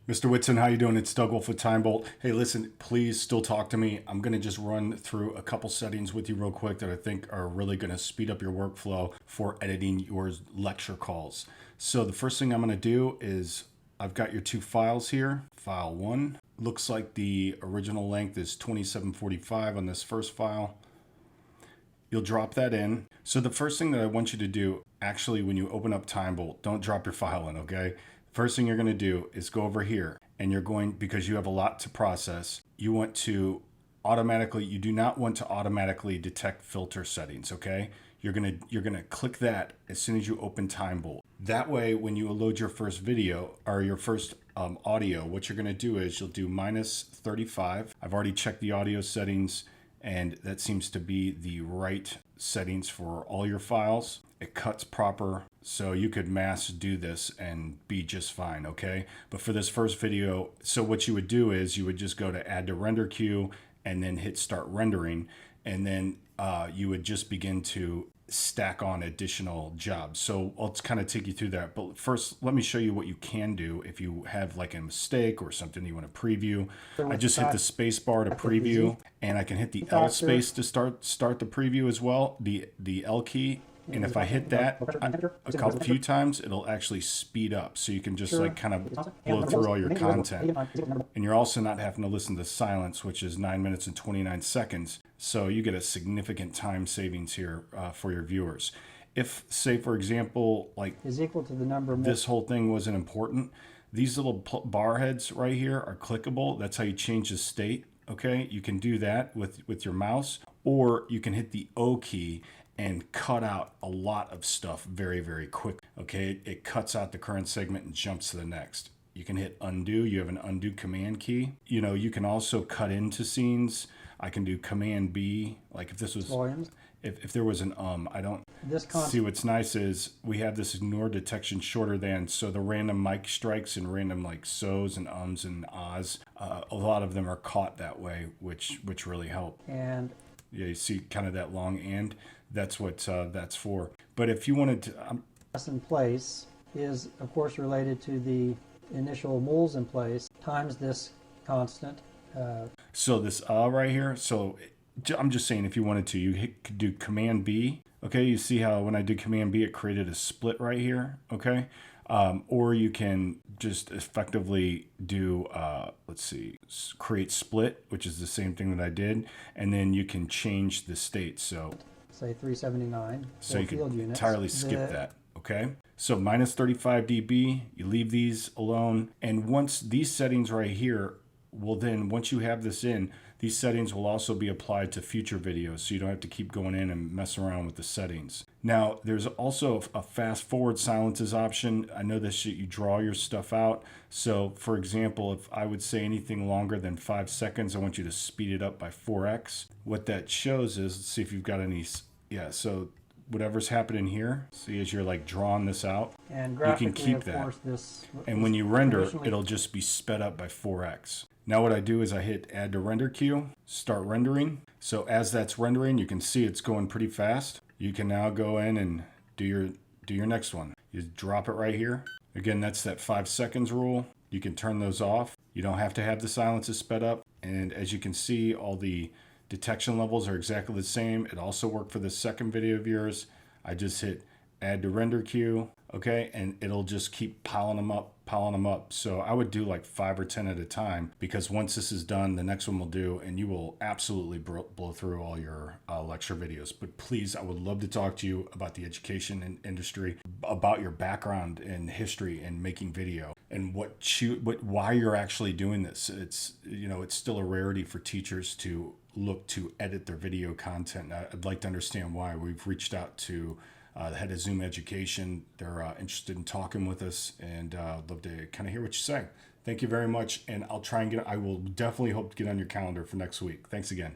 Mr. Whitson, how you doing? It's Doug Wolf with TimeBolt. Hey, listen, please still talk to me. I'm going to just run through a couple settings with you real quick that I think are really going to speed up your workflow for editing your lecture calls. So the first thing I'm going to do is I've got your two files here. File 1 looks like the original length is 2745 on this first file. You'll drop that in. So the first thing that I want you to do, actually, when you open up TimeBolt, don't drop your file in, okay? First thing you're going to do is go over here, and you're going, because you have a lot to process, you want to automatically, you do not want to automatically detect filter settings, okay? You're going to click that as soon as you open TimeBolt. That way, when you load your first video or your first audio, what you're going to do is you'll do -35. I've already checked the audio settings, and that seems to be the right settings for all your files. It cuts proper, so you could mass do this and be just fine, okay? But for this first video, so what you would do is you would just go to add to render queue and then hit start rendering, and then you would just begin to stack on additional jobs. So I'll kind of take you through that. But first, let me show you what you can do if you have like a mistake or something you want to preview. I just hit the space bar to preview, and I can hit the L space to start the preview as well, the L key. And if I hit that a few times, it'll actually speed up. So you can just like kind of blow through all your content. And you're also not having to listen to silence, which is 9 minutes and 29 seconds. So you get a significant time savings here for your viewers. If, say, for example, like is equal to the number of this whole thing wasn't important, these little bar heads right here are clickable. That's how you change the state. Okay, you can do that with your mouse, or you can hit the O key and cut out a lot of stuff very, very quick. Okay, it cuts out the current segment and jumps to the next. You can hit undo. You have an undo command key. You know, you can also cut into scenes. I can do command B. Like if this was, if there was an I don't see. What's nice is we have this ignore detection shorter than, so the random mic strikes and random like so's and ums and ahs, a lot of them are caught that way, which really help. And yeah, you see kind of that long and. That's what that's for. But if you wanted to... in place is, of course, related to the initial moles in place times this constant. So this right here, so I'm just saying if you wanted to, you could do Command B. Okay, you see how when I did Command B, it created a split right here, okay? Or you can just effectively do, let's see, create split, which is the same thing that I did, and then you can change the state, so... say 379. So you can entirely skip that, okay? So -35 dB, you leave these alone. And once these settings right here, well then, once you have this in, these settings will also be applied to future videos, so you don't have to keep going in and mess around with the settings. Now, there's also a fast forward silences option. I know this you draw your stuff out. So for example, if I would say anything longer than 5 seconds, I want you to speed it up by 4x. What that shows is, let's see if you've got any, yeah, so whatever's happening here, see as you're like drawing this out, and you can keep that. And when you render, it'll just be sped up by 4x. Now what I do is I hit add to render queue, start rendering. So as that's rendering, you can see it's going pretty fast. You can now go in and do your next one. You drop it right here. Again, that's that 5 seconds rule. You can turn those off. You don't have to have the silences sped up. And as you can see, all the detection levels are exactly the same. It also worked for the second video of yours. I just hit add to render queue, okay, and it'll just keep piling them up. So I would do like 5 or 10 at a time, because once this is done, the next one will do, and you will absolutely blow through all your lecture videos. But please, I would love to talk to you about the education industry, about your background and history in making video, and why you're actually doing this. It's, you know, it's still a rarity for teachers to look to edit their video content. I'd like to understand why. We've reached out to the head of Zoom Education. They're interested in talking with us, and I'd love to kind of hear what you say. Thank you very much, and I will definitely hope to get on your calendar for next week. Thanks again.